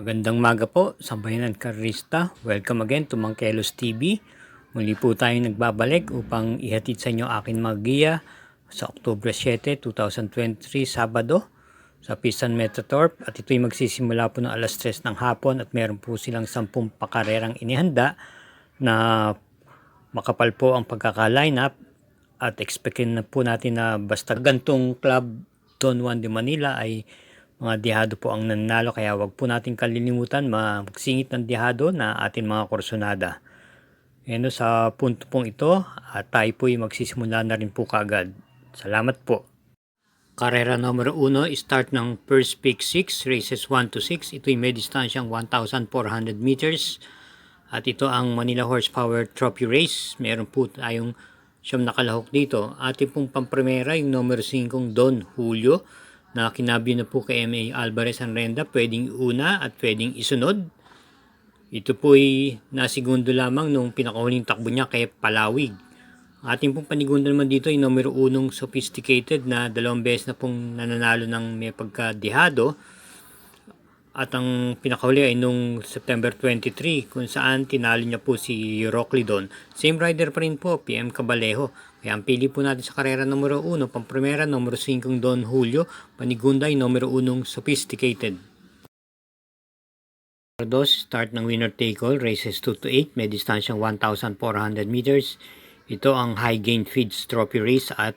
Magandang maga po, sambayanan karista. Welcome again to Mangkelos TV. Muli po tayong nagbabalik upang ihatid sa inyo aking mga giya sa Oktubre 7, 2023, Sabado sa Pisan Metatorp. At ito'y magsisimula po ng alas 3 ng hapon at meron po silang 10 pakarerang inihanda na makapal po ang pagkaka-line up at expectin na po natin na basta gantong club Don Juan de Manila ay mga dihado po ang nanalo, kaya wag po natin kalilimutan magsingit ng dihado na ating mga kursonada. Sa punto pong ito at tayo po ay magsisimula na rin po kaagad. Salamat po. Karera numero 1, start ng first pick 6, races 1 to 6. Ito'y may distansyang 1,400 meters. At ito ang Manila Horsepower Trophy Race. Meron po tayong siyam na kalahok dito. Ating pong pampremera yung numero 5, Don Julio, na kinabyo na po kay M.A. Alvarez ang renda, pwedeng una at pwedeng isunod. Ito po'y nasigundo lamang nung pinakahuling takbo niya kay Palawig. Ating pong panigundo naman dito ay numero 1, Sophisticated, na 2 beses na pong nananalo ng may pagkadihado. At ang pinakahuli ay nung September 23 kung saan tinalo niya po si Rocklidon. Same rider pa rin po, PM Cabalejo. Kaya ang pili po natin sa karera numero 1, pampremera numero 5, Don Julio, panigunda ay numero 1, Sophisticated. Numero 2, start ng winner take all, races 2 to 8, may distansyang 1,400 meters. Ito ang High Gain Feeds Trophy Race at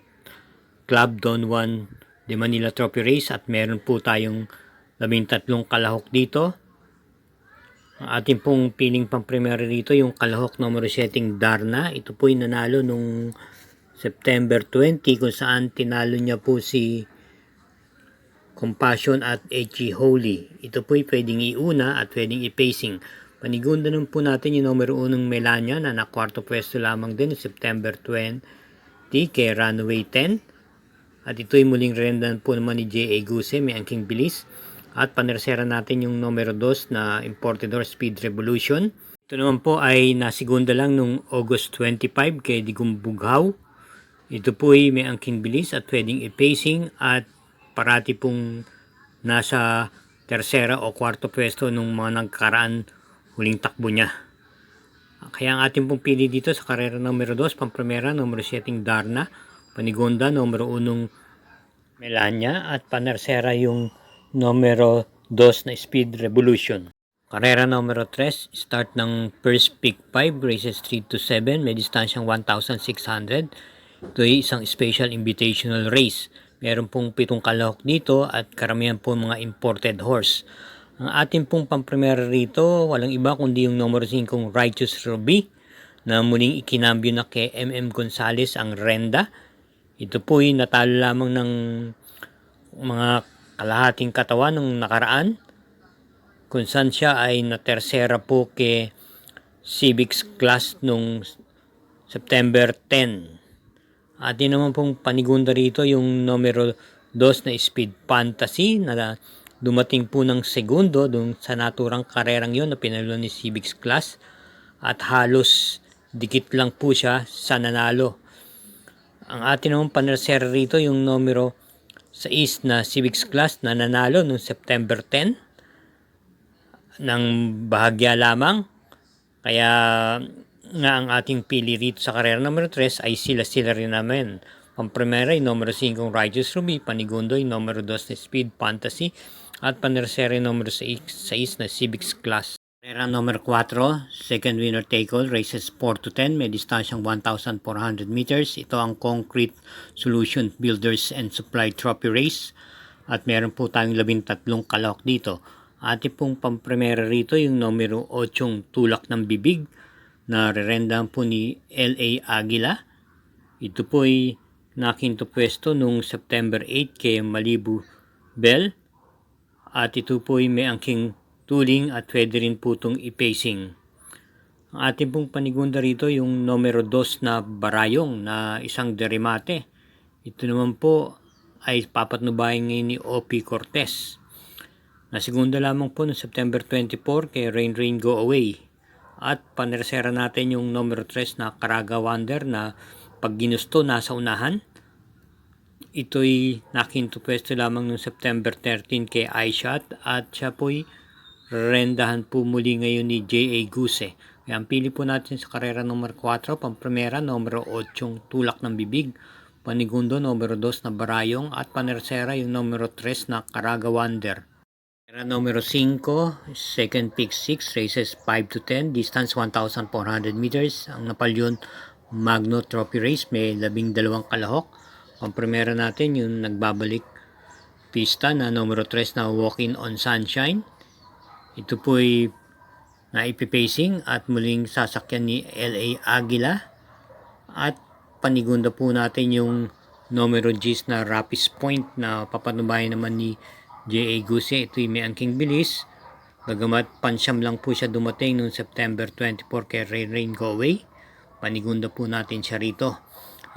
Club Don Juan de Manila Trophy Race, at meron po tayong 13 kalahok dito. Ang ating pong piling pang-primera dito yung kalahok numero 7, Darna. Ito po yung nanalo nung September 20 kung saan tinalo niya po si Compassion at H.E. Holy. Ito po yung pwedeng iuna at pwedeng i-pacing. Panigunda naman po natin yung numero 1, Melania, na nakwarto pwesto lamang din September 20 kay Runaway 10. At ito'y muling rendan po naman ni J.A. Guse, may angking bilis. At panersera natin yung numero 2 na Imported Horse, Speed Revolution. Ito naman po ay nasigunda lang nung August 25 kay Digong Bughaw. Ito po ay may angking bilis at pwedeng i-pacing at parati pong nasa tersera o kwarto pwesto nung mga nagkaraan huling takbo niya. Kaya ang ating pong pili dito sa karera numero 2, pampremera numero 7, Darna, panigunda numero 1, Melania, at panersera yung numero 2 na Speed Revolution. Karera numero 3, start ng first pick 5, races 3 to 7, may distansyang 1,600. Ito ay isang special invitational race. Meron pong 7 kalahok dito at karamihan po mga imported horse. Ang ating pong pampremera rito, walang iba kundi yung numero 5, Righteous Ruby, na muling ikinambyo na kay M.M. Gonzales ang renda. Ito po ay natalo lamang ng mga kalahating katawan ng nakaraan, kung saan siya ay na-tersera po kay Civics Class nung September 10. Atin naman pong panigunda rito yung numero 2 na Speed Fantasy, na dumating po ng segundo dun sa naturang karerang yon na pinalo ni Civics Class, at halos dikit lang po siya sa nanalo. Ang atin naman panersera rito yung numero 6 na Civics Class na nanalo noong September 10 ng bahagya lamang. Kaya nga ang ating pili rito sa karera numero 3 ay sila rin naman. Pampremera ay numero 5, Righteous Ruby, panigundo ay numero 2 na Speed Fantasy, at panersera ay numero 6 na Civics Class. Karera numero 4, second winner take all, races 4 to 10, may distansyang 1,400 meters. Ito ang Concrete Solution Builders and Supply Trophy Race, at meron po tayong 13 kalahok dito. Ating pong pampremera rito yung numero 8, Tulak ng Bibig, na rerendahan po ni L.A. Aguila. Ito po ay nakinto pwesto nung September 8 kay Malibu Bell, at ito po ay may angking tuling at pwede rin po itong i-pacing. Ang ating pong panigunda rito yung numero 2 na Barayong, na isang derimate. Ito naman po ay papatnubayan ngayon ni O.P. Cortez. Nasigunda lamang po noong September 24 kay Rain Rain Go Away. At panersera natin yung numero 3 na Caraga Wonder, na pag ginusto nasa unahan. Ito'y nakinto pwesto lamang noong September 13 kay iShot, at siya po'y rendahan po muli ngayon ni J.A. Guse. Kaya ang pili po natin sa karera numero 4, pampremera numero 8, tulak ng bibig, panigundo numero 2 na barayong, at panersera yung numero 3 na Caraga Wonder. Karera numero 5, second pick 6, races 5 to 10, distance 1,400 meters. Ang napalyon, Magno Trophy Race, may 12 kalahok. Pampremera natin yung nagbabalik pista na numero 3 na Walking on Sunshine. Ito po ay naipipacing at muling sasakyan ni L.A. Aguila. At panigunda po natin yung numero G's na Rapis Point na papanubayan naman ni J.A. Guse. Ito ay may angking bilis. Bagamat pansyam lang po siya dumating noong September 24 kay Rain Go Away. Panigunda po natin siya rito.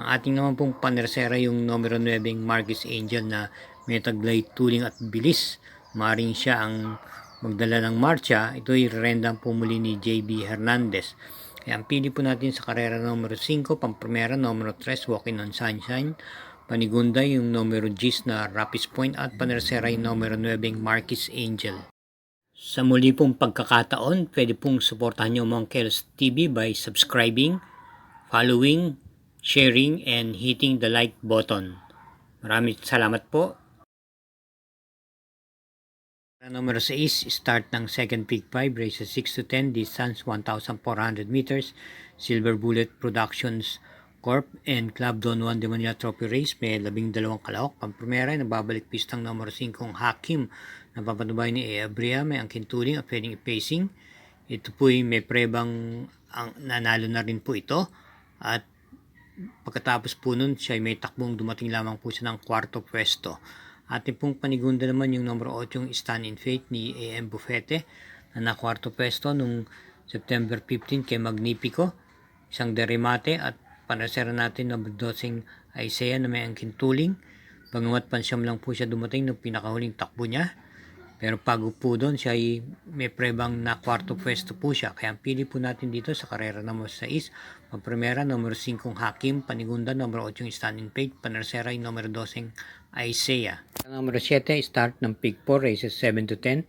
Ang ating naman pong panersera yung numero 9 Marquis Angel na may taglay tuling at bilis. Maring siya ang magdala ng marcha. Ito ay rendang po muli ni JB Hernandez. Kaya ang pili po natin sa karera numero 5, pampremera numero 3, Walking on Sunshine. Panigunda yung numero G's na Rapis Point at panersera yung numero 9 Marquis Angel. Sa muli pong pagkakataon, pwede pong suportahan nyo Monkels TV by subscribing, following, sharing, and hitting the like button. Maraming salamat po. Numero 6, start ng second pick 5, races 6 to 10, distance 1,400 meters, Silver Bullet Productions Corp and Club Don Juan de Manila Trophy Race, may 12 kalahok. Pampremera, nababalik pistang numero 5 Hakim, napapanubay ni Abria, may angkin tuling at pwedeng ipacing. Ito po ay may prebang nanalo na rin po ito. At pagkatapos po nun, siya ay may takbong dumating lamang po siya ng 4th pwesto. Ating pong panigunda naman yung numero 8, yung Stand in Faith ni A.M. Bufete na 4th pwesto nung September 15 kay Magnifico. Isang derimate at panasera natin numero 12 Isaiah na may angkin tuling. Bagamat pansyam lang po siya dumating nung pinakahuling takbo niya. Pero bago po doon, siya ay may prebang na 4th pwesto po siya. Kaya ang pili po natin dito sa karera numero 6, pampremera numero 5 Hakim, panigunda numero 8 Stand in Faith, panersera yung numero 12 Isaiah. Numero 7, start ng pick 4, races 7 to 10,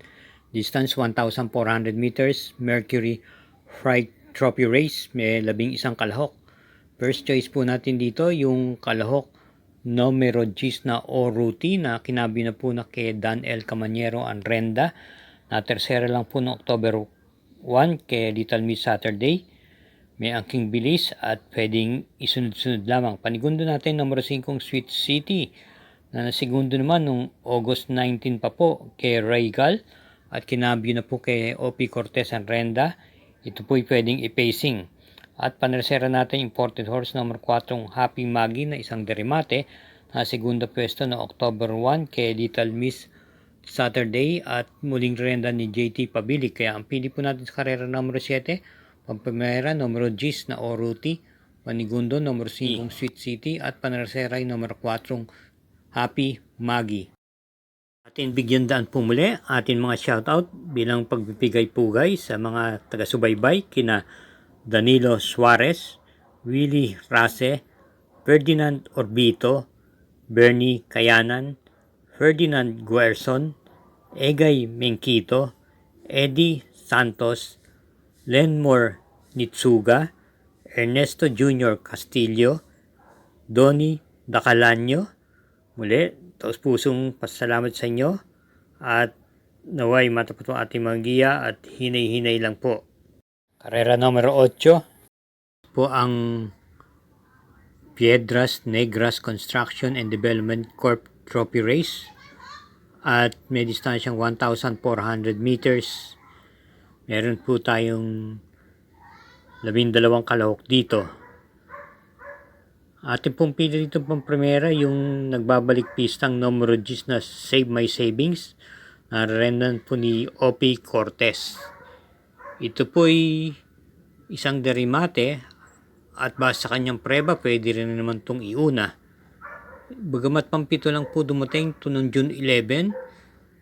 distance 1,400 meters, Mercury Fright Trophy Race, may 11 kalahok. First choice po natin dito yung kalahok numero G's na Oruti na kinabi na po na kay Dan L. Camanero ang renda. Na tersera lang po ng October 1 kay Little Miss Saturday. May angking bilis at pwedeng isunod-sunod lamang. Panigundo natin numero 5 Sweet City na nasigundo naman nung August 19 pa po kay Regal at kinabi na po kay O.P. Cortez ang renda. Ito po ay pwedeng ipacing. At panersera natin imported horse number 4 Happy Maggie na isang derimate na segunda pwesto na October 1 kay Little Miss Saturday at muling renda ni JT Pabili. Kaya ang pili po natin sa karera numero 7, pampamera numero G's na Oruti, panigundo numero 5 Sweet City at panersera numero 4 Happy Maggie. Atin bigyan daan po muli atin mga shoutout bilang pagbibigay-pugay sa mga taga-subaybay kina Danilo Suarez, Willie Rase, Ferdinand Orbito, Bernie Kayanan, Ferdinand Guerson, Egay Menkito, Eddie Santos, Lenmore Nitsuga, Ernesto Jr. Castillo, Donnie Dacalanyo. Muli, taos pusong pasalamat sa inyo at naway matapat ang ating mga giya at hinay-hinay lang po. Karera numero 8 po ang Piedras Negras Construction and Development Corp Trophy Race at may distansyang 1,400 meters. Meron po tayong 12 kalahok dito. Ating pong pili dito pang primera yung nagbabalik pistang numero 10 na Save My Savings na rendan po ni O.P. Cortez. Ito po ay isang derimate at base sa kanyang preba, pwede rin naman itong iuna. Bagamat pampito lang po dumating ito noong June 11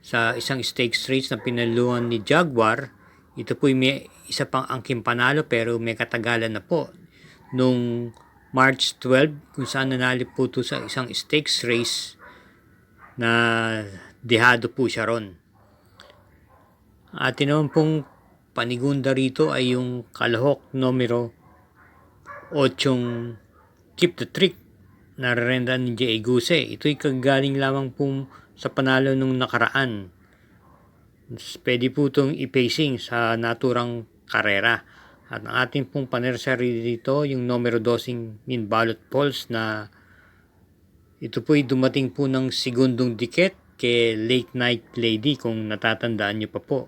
sa isang stakes race na pinaluan ni Jaguar. Ito po ay may isa pang angking panalo pero may katagalan na po. Noong March 12 kung saan nanalo po ito sa isang stakes race na dehado po siya ron. Atin naman pong panigunda rito ay yung kalahok numero 8 Keep the Trick na rerenda ni J.A. Guse. Ito'y kagaling lamang po sa panalo nung nakaraan. Pwede po itong i-pacing sa naturang karera. At ang ating pong panersary dito, yung numero 12 Min Balot Pulse na ito po'y dumating po ng segundong dikit kay Late Night Lady kung natatandaan nyo pa po.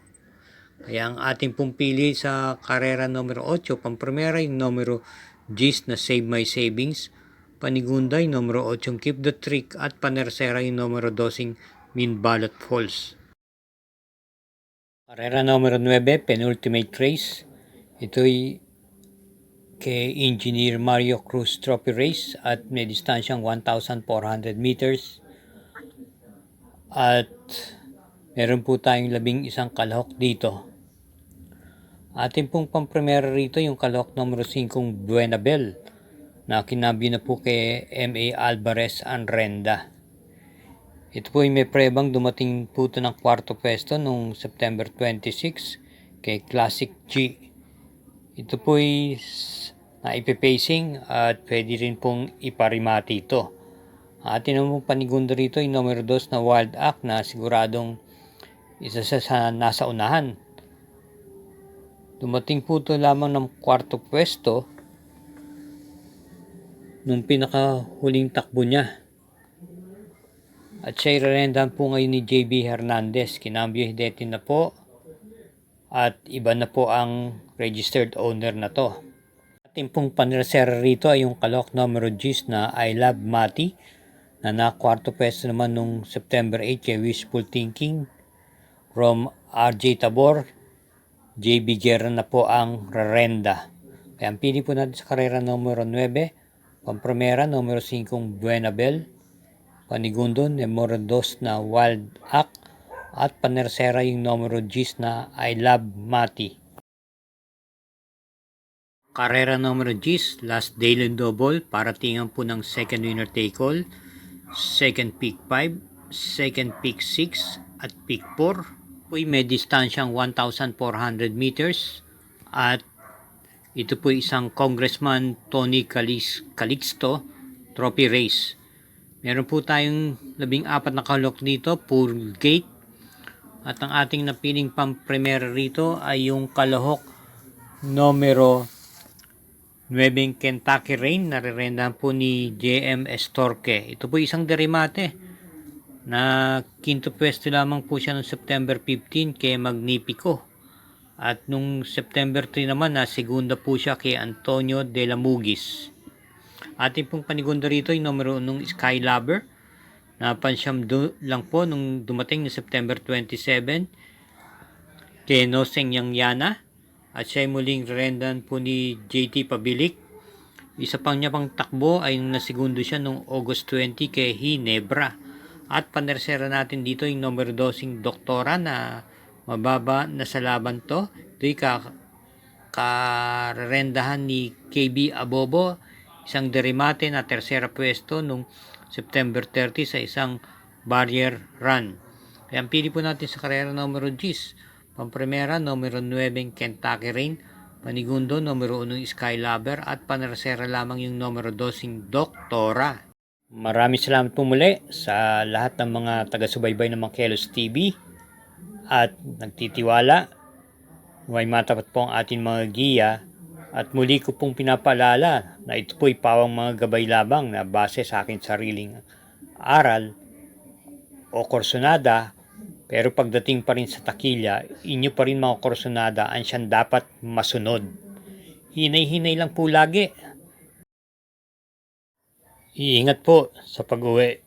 Kaya ang ating pong pili sa karera numero 8, pampremera yung numero G's na Save My Savings, panigunda yung numero 8 Keep the Trick at panersera yung numero 12 Min Balot Falls. Karera numero 9, penultimate race. Ito'y kay Engineer Mario Cruz Trophy Race at may distansyang 1,400 meters. At meron po tayong 11 kalahok dito. Ating pong pampremera rito yung kalahok numero 5 Buenabel na kinabyo na po kay M.A. Alvarez Anrenda. Ito po ay may prebang dumating po ito ng kwarto pwesto noong September 26 kay Classic G. Ito po ay naipipacing at pwede rin pong iparimati ito. Atin naman panigunda rito yung numero 2 na Wild Act na siguradong isa sa nasa unahan. Dumating po ito lamang ng kwarto pwesto nung pinakahuling takbo niya. At siya irerendahan po ngayon ni J.B. Hernandez. Kinambyo hidete na po at iba na po ang registered owner na to. Ating pong panersera rito ay yung kalahok numero G's na I Love Mati na nakwarto pwesto naman nung September 8 kay Wishful Thinking from RJ Tabor. J.B. Guerra na po ang rerenda. Kaya ang pili po natin sa karera numero 9, pampremera numero 5 Buenabel, panigundo numero 2 na Wild Act at panersera yung numero G's na I Love Mati. Karera numero G's, last daily double, para tingan po ng second winner take all, second pick 5, second pick 6 at pick 4. May distansyang 1,400 meters at ito po isang Congressman Tony Calixto Trophy Race. Meron po tayong 14 na kalahok dito, full gate. At ang ating napiling pampremera rito ay yung kalahok numero 9 Kentucky Rain na rerendahan po ni JM Estorque. Ito po isang derimate na quinto pwesto lamang po siya noong September 15 kay Magnifico. At nung September 3 naman na segunda po siya kay Antonio de la Mugis. Ating pong panigunda rito yung numero nung Sky Lover na pansyam lang po nung dumating na September 27 kay Noseng Yangyana at siya muling rendan po ni JT Pabilik. Isa pang niya pang takbo ay nasigundo siya nung August 20 kay Hinebra. At panersera natin dito yung numero 12 Doktora na mababa na sa laban to. Ito'y karendahan ni KB Abobo, isang derimate na tersera pwesto nung September 30 sa isang barrier run. Kaya ang pili po natin sa karera numero 10, pampremera numero 9 Kentucky Rain, panigundo numero 1 Sky Lover at panersera lamang yung numero 12 Doktora. Maraming salamat po muli sa lahat ng mga taga-subaybay ng Mangkelos TV at nagtitiwala. May matapat po ang ating mga giya at muli ko pong pinapaalala na ito po'y pawang mga gabay labang na base sa akin sariling aral o kursonada, pero pagdating pa rin sa takilya, inyo pa rin mga kursonada ang siyang dapat masunod. Hinay-hinay lang po lagi. Iingat po sa pag-uwi.